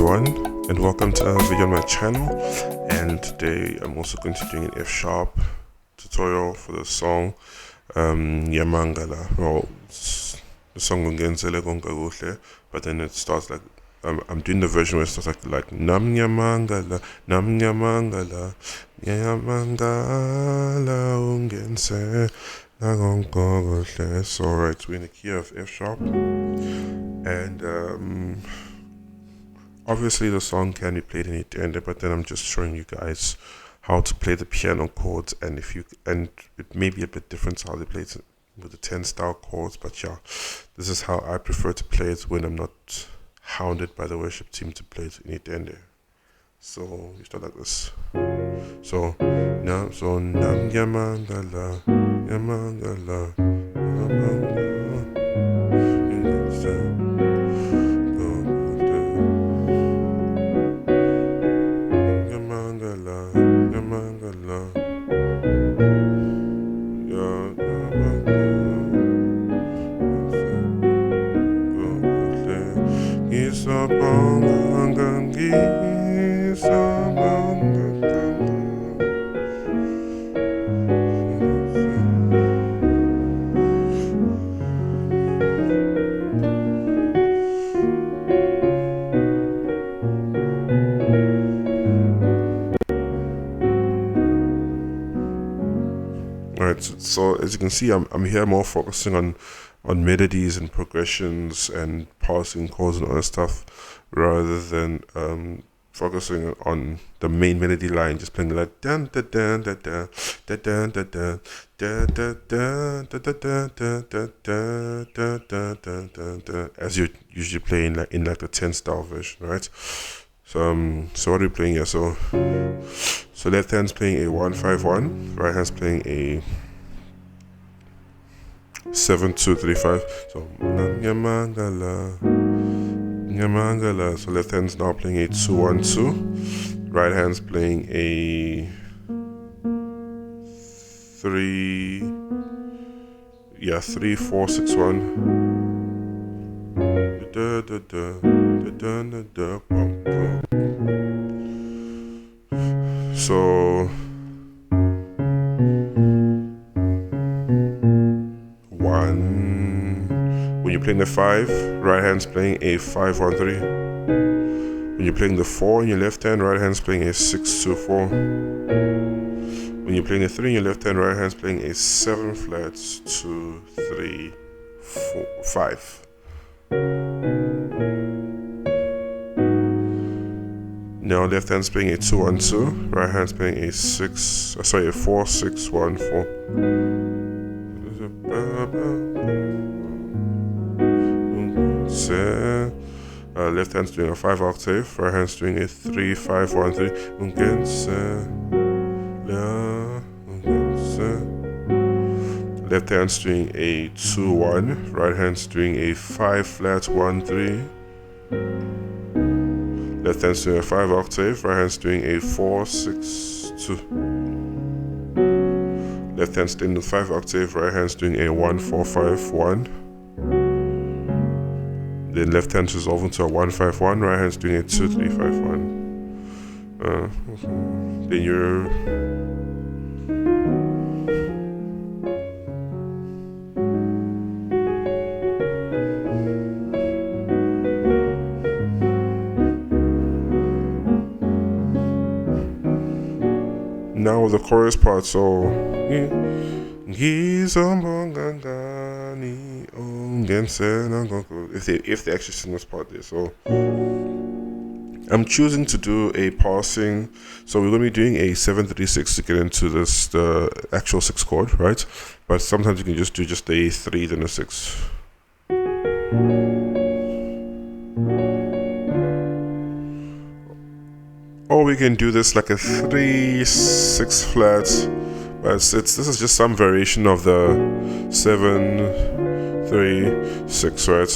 everyone, and welcome to another video on my channel. And today I'm also going to be doing an F sharp tutorial for the song Ngiyamangala. Well, it's the song Ungenzel, konko, Kuhle, but then it starts like I'm doing the version where it starts like Ngiyamangala, Ngiyamangala, Ngiyamangala, Ungenzel, konko, Kuhle. So right, we're in the key of F sharp, and obviously the song can be played any tender, but then I'm just showing you guys how to play the piano chords, and it may be a bit different how they play it with the 10 style chords, but yeah, this is how I prefer to play it when I'm not hounded by the worship team to play it any tender. So you start like this. So Nam Ngiyamangala, Ngiyamangala, Ngiyamangala. Alright, so as you can see, I'm here more focusing on melodies and progressions and passing chords and all that stuff, rather than focusing on the main melody line, just playing like dun dun dun dun dun dun dun dun dun dun dun dun dun dun, as you usually play in like the 10 style version, right? So what are we playing here? So left hand's playing a 1-5-1, right hand's playing a 7-2-3-5. So Ngiyamangala, Ngiyamangala. So left hand's now playing a 2-1-2, right hand's playing a 3-4-6-1. So when you're playing the 5, right hand's playing a 5-1-3. When you're playing the 4 in your left hand, right hand's playing a 6-2-4. When you're playing the 3 in your left hand, right hand's playing a 7 flat 2-3-4-5. Now left hand's playing a 2-1-2, right hand's playing a 4-6-1-4. Left hand's doing a 5 octave, right hand's doing a 3-5-1-3. Left hand's doing a 2-1, right hand's doing a 5 flat 1-3. Left hand's doing a 5 octave, right hand's doing a 4-6-2. Left hand's doing the 5 octave, right hand's doing a 1-4-5-1. Then left hand resolve into a 1-5-1, right hand's doing a 2-3-5-1. Then you're now with the chorus part. So if they actually sing this part there. So I'm choosing to do a passing, so we're going to be doing a 7-3-6 to get into this, the actual 6 chord, right? But sometimes you can just do just a 3 then a 6. Or we can do this like a 3-6 flat, but this is just some variation of the 7-3-6, right?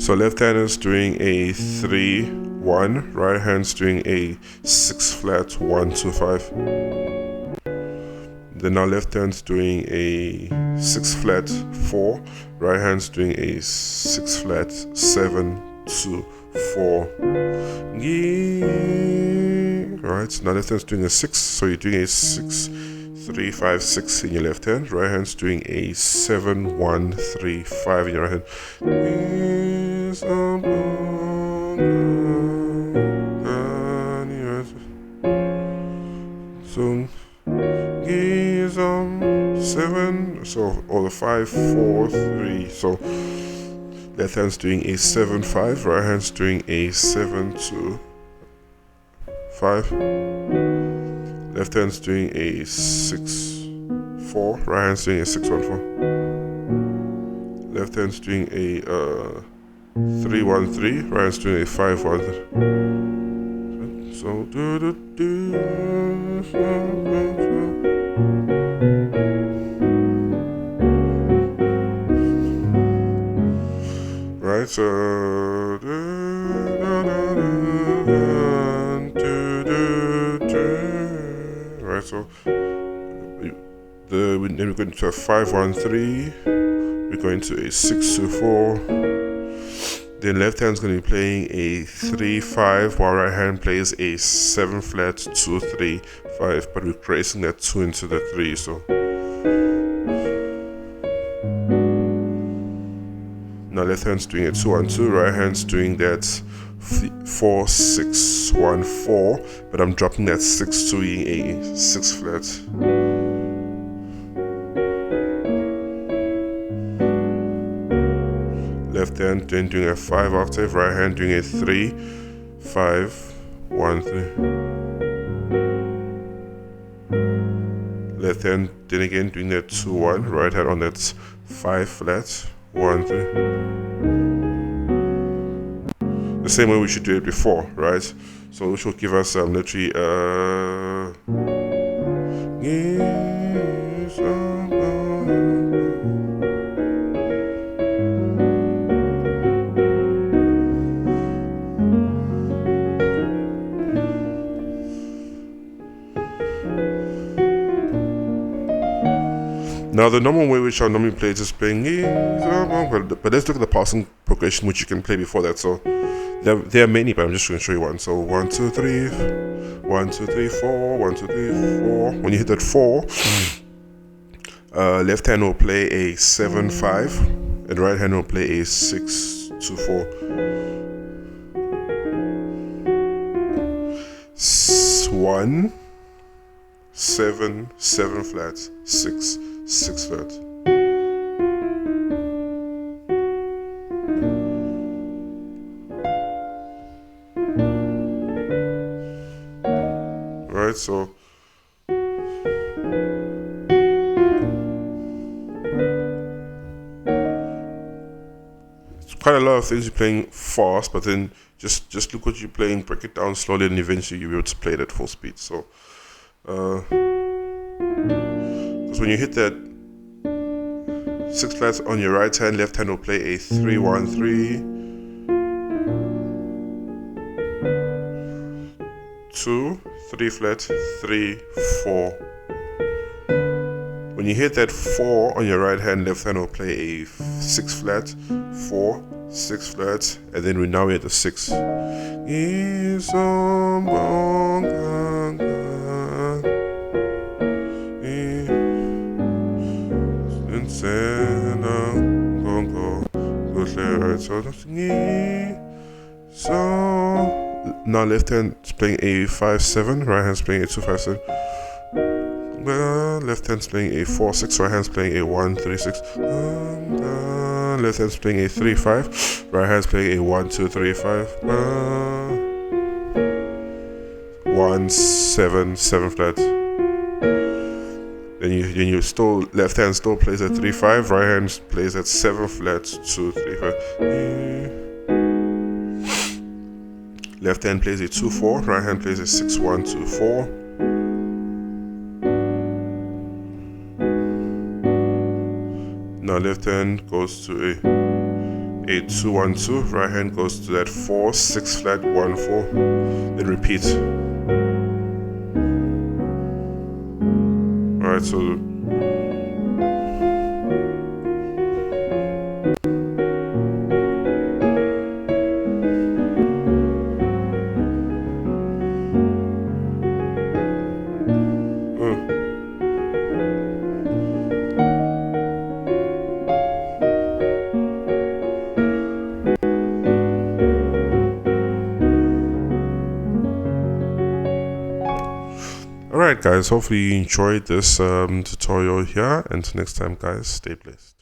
So left hand is doing a 3-1, right hand's doing a 6 flat 1-2-5. Then now left hand's doing a 6 flat 4, right hand's doing a 6 flat 7 2 4. Right, so now left hand's doing a 6, so you're doing a 6 3 5 6 in your left hand. Right hand's doing a 7 1 3 5 in your right hand. So 7, so all the 5 4 3. So left hand's doing a 7 5, right hand's doing a 7 2 5. Left hand's doing a 6 4, right hand's doing a 6 1 4. Left hand's doing a 3 1 3, right hand's doing a 5 1 3. So right, so right, so then we're going to a 5 1 3. We're going to a 6 2 4. Then left hand's going to be playing a 3 5, while right hand plays a 7 flat 2 3 5. But we're tracing that 2 into the 3. So now left hand's doing a 2 1 2, right hand's doing that 4 6 1 4. But I'm dropping that 6 to a 6 flat. Left hand then doing a 5 octave, right hand doing a 3 5 1 3. Left hand then again doing that 2 1, right hand on that 5 flat 1 3. The same way we should do it before, right? So which will give us literally now the normal way which I normally play is just playing, but let's look at the passing progression which you can play before that. So there are many, but I'm just going to show you one. So 1 2 3 1 2 3 4 1 2 3 4. When you hit that 4, left hand will play a 7 5, and right hand will play a 6 2 4. 1 7 7 flat 6 6 flat. Right, so it's quite a lot of things you're playing fast, but then just look what you're playing, break it down slowly, and eventually you'll be able to play it at full speed. So because when you hit that 6 flats on your right hand, left hand will play a 3 1 3 2 3 flat 3 4. When you hit that 4 on your right hand, left hand will play a 6 flat 4 6 flat, and then we're now at the 6. So now left hand is playing a 5 7, right hand's playing a 2 5 7. Left hand's playing a 4 6, right hand's playing a 1 3 6. Left hand's playing a 3 5, right hand's playing a 1 2 3 5. 1 7 7 flat. Then you still, left hand still plays at 3 5, right hand plays at 7 flat 2 3 5. Left hand plays a 2 4, right hand plays a 6 1 2 4. Now left hand goes to a 2 1 2, right hand goes to that 4 6 flat 1 4. Then repeat. Alright, so alright guys, hopefully you enjoyed this tutorial here, and next time guys, stay blessed.